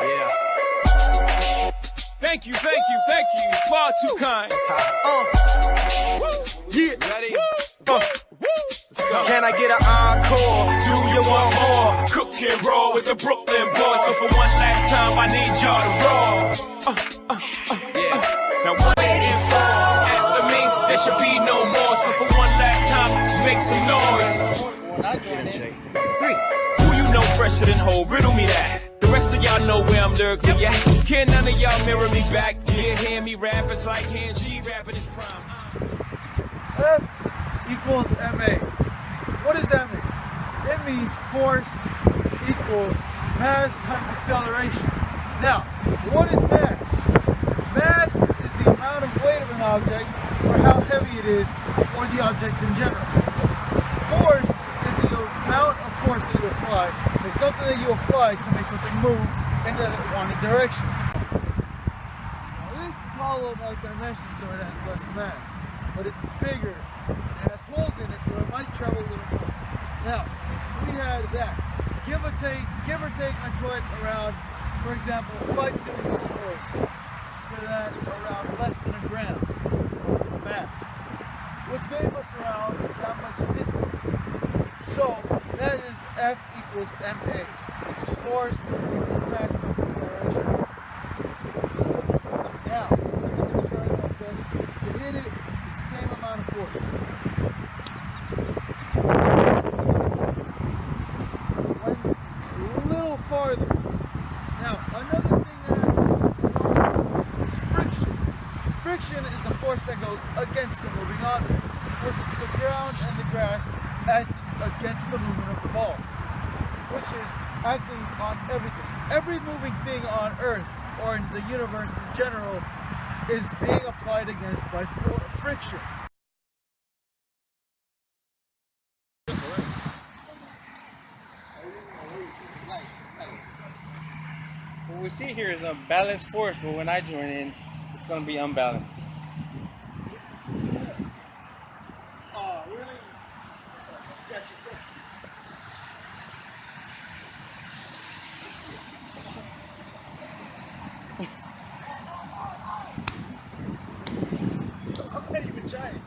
Yeah. Thank you. Far too kind. Yeah. Ready? Let's go. Can I get an encore? Do you want more? Cook and roll with the Brooklyn boys. So for one last time, I need y'all to roll. Yeah. Now what waiting for? After me, there should be no more. So for one last time, make some noise. When I join in, 3. Who you know fresher than whole? Riddle me that. The rest of y'all know where I'm lyrically at. Can none of y'all mirror me back? Yeah, hear me rap. It's like Han G rapping his prime. F equals ma. What does that mean? It means force equals mass times acceleration. Now, what is mass? Mass is the amount of weight of an object, or how heavy it is, or the object in general. Force is the amount of force that you apply. It's something that you apply to make something move in one direction. Now, this is hollow, like I mentioned, so it has less mass. But it's bigger. It has holes in it, so it might travel a little more. Now, we had that. Give or take, I put around, for example, 5 newtons of force to that around less than a gram of mass, which gave us around that much distance. So that is F equals ma, which is force equals mass times acceleration. Now, I'm going to try my best to hit it the same amount of force. Went a little farther. Now, another thing that has to do is friction. Friction is the force that goes against the moving object, which is the ground and the grass against the movement of the ball, which is acting on everything. Every moving thing on Earth, or in the universe in general, is being applied against by friction. what we see here is a balanced force, but when I join in, it's going to be unbalanced. Oh, really? Got you. I'm not even trying.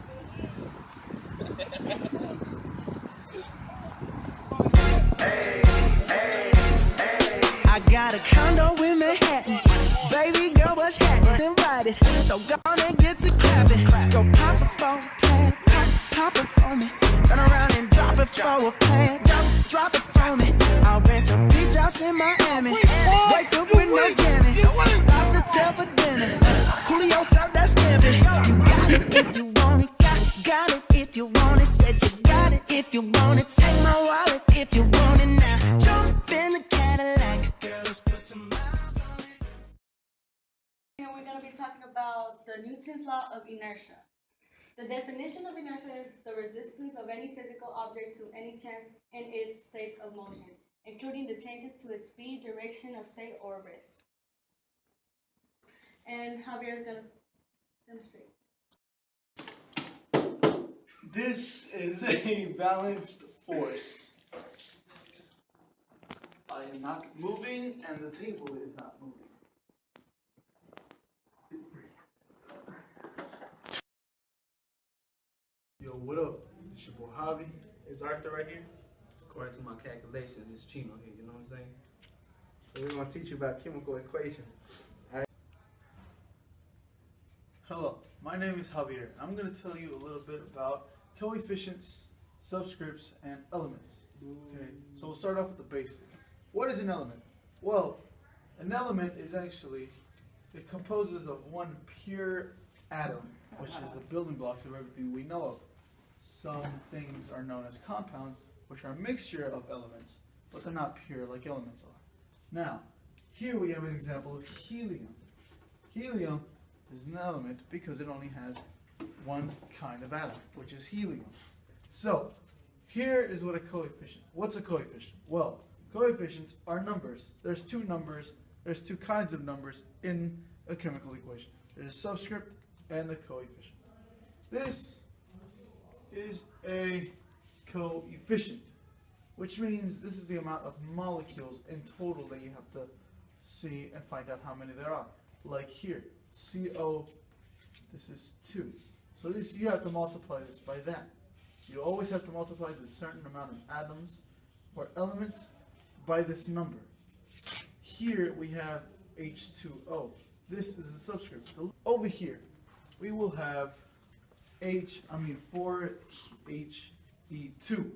I got a condo in Manhattan. Baby girl was happening, invited. So go on and get to clapping. Go pop it for a plan, pop it for me. Turn around and drop it for a plan, drop it for me. I'll rent a beach house in Miami. Wake up with no jammies. Lobster tail for dinner. Julio served that scampi. You got it if you want it. Got it if you want it. Said you got it if you want it. Take my wallet if you want it now. Jump in the Cadillac. Girl, let's put some miles on it. And we're going to be talking about the Newton's law of inertia. The definition of inertia is the resistance of any physical object to any change in its state of motion, including the changes to its speed, direction of state, or rest. And Javier is going to demonstrate. This is a balanced force. I am not moving, and the table is not moving. Yo, what up? It's your boy Javi. It's Arthur right here. According to my calculations, it's Chino here, you know what I'm saying? So we're going to teach you about chemical equation. Hello, my name is Javier. I'm going to tell you a little bit about coefficients, subscripts, and elements. Okay, so we'll start off with the basic. What is an element? Well, an element is actually, it composes of one pure atom, which is the building blocks of everything we know of. Some things are known as compounds, which are a mixture of elements, but they're not pure like elements are. Now, here we have an example of helium. Helium is an element because it only has one kind of atom, which is helium. So, here is what a coefficient. What's a coefficient? Well, coefficients are numbers. There's two kinds of numbers in a chemical equation. There's a subscript and a coefficient. This is a coefficient, which means this is the amount of molecules in total that you have to see and find out how many there are. Like here, CO, this is 2. So this, you have to multiply this by that. You always have to multiply the certain amount of atoms or elements by this number. Here we have H2O. This is the subscript. Over here, we will have 4He2,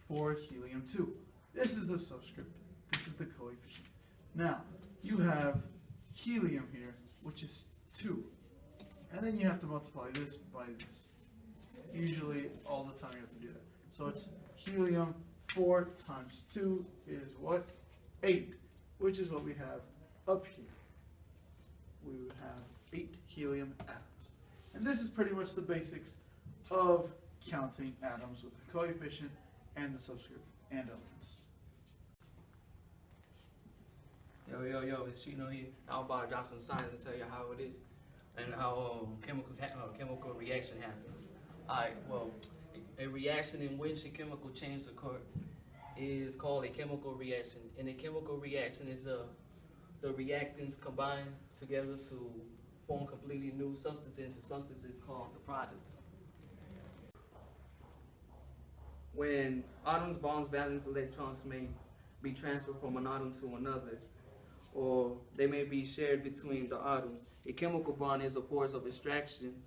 4 helium-2. This is the subscript. This is the coefficient. Now, you have helium here, which is 2. And then you have to multiply this by this. Usually, all the time you have to do that. So it's helium 4 times 2 is what? 8, which is what we have up here. We would have 8 helium atoms. And this is pretty much the basics of counting atoms with the coefficient and the subscript and elements. Yo, it's Chino here. I'm about to drop some science and tell you how it is and how chemical reaction happens. Alright, well, a reaction in which a chemical change occurs is called a chemical reaction. And a chemical reaction is the reactants combine together to form completely new substances. The substance is called the products. When atoms, bonds, valence electrons may be transferred from an atom to another, or they may be shared between the atoms. A chemical bond is a force of extraction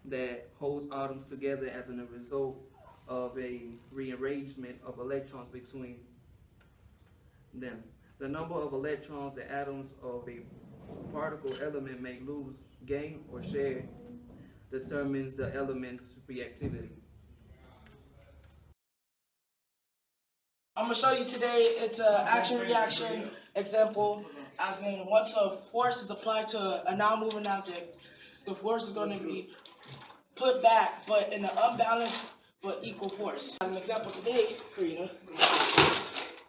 that holds atoms together as a result of a rearrangement of electrons between them. The number of electrons the atoms of a particle element may lose, gain, or share determines the element's reactivity. I'm gonna show you today, it's an action-reaction example, as in once a force is applied to a non-moving object, the force is gonna be put back, but in an unbalanced but equal force. As an example today, Karina,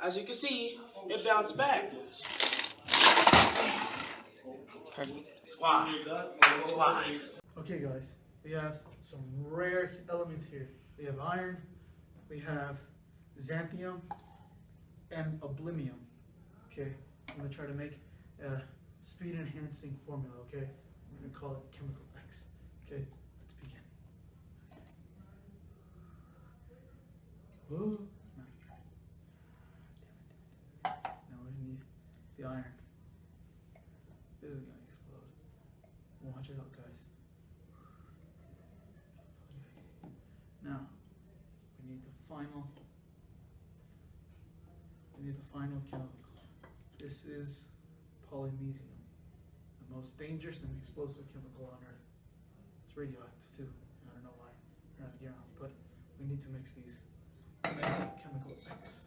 as you can see, it bounced back. Perfect. That's why. That's why. Okay guys, we have some rare elements here. We have iron, we have xanthium, and oblivium. Okay, I'm gonna try to make a speed enhancing formula, okay? I'm gonna call it chemical X. Okay, let's begin. Whoa. Now we need the iron. This is gonna explode. Watch it out, guys. Now, we need the final chemical. This is polymesium, the most dangerous and explosive chemical on Earth. It's radioactive too. I don't know why. I don't have gear on, but we need to mix these. Make chemical X.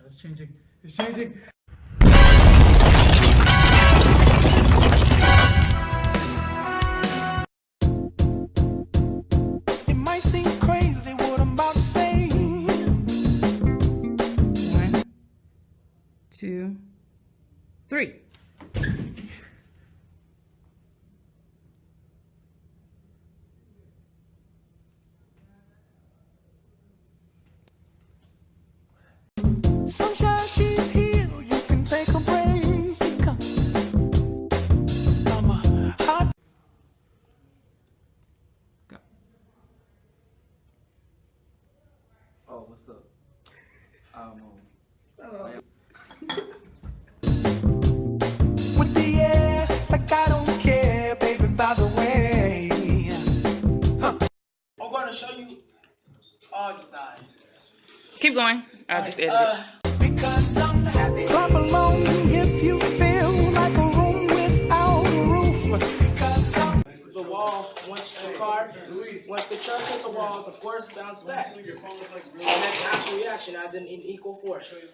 It's changing. It's changing. It might seem crazy what I'm about to say. 1, 2, 3. Sunshine, she's here. You can take a break. I'm a hot. Oh, what's up? With the air, like I don't care, baby, by the way. I'm gonna show you. Oh, I just died. Keep going. I'll just edit it. Because I'm happy. Clap along if you feel like a room without a roof. Because I'm The wall, once the truck hit the wall, the force bounced back. And that's action reaction, as in equal force.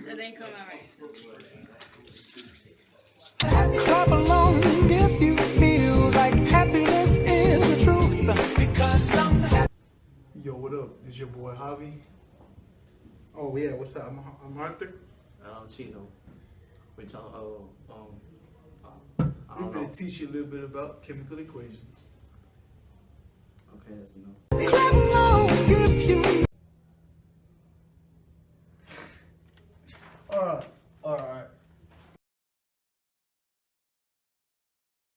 That didn't come out right. clap along if you feel like happiness is the truth. Because I'm happy. Yo, what up? It's your boy Javi. Oh yeah, what's up? I'm Arthur. I'm Chino. Which I'm I don't going know. to teach you a little bit about chemical equations. Okay, that's enough. Clap along if you Alright.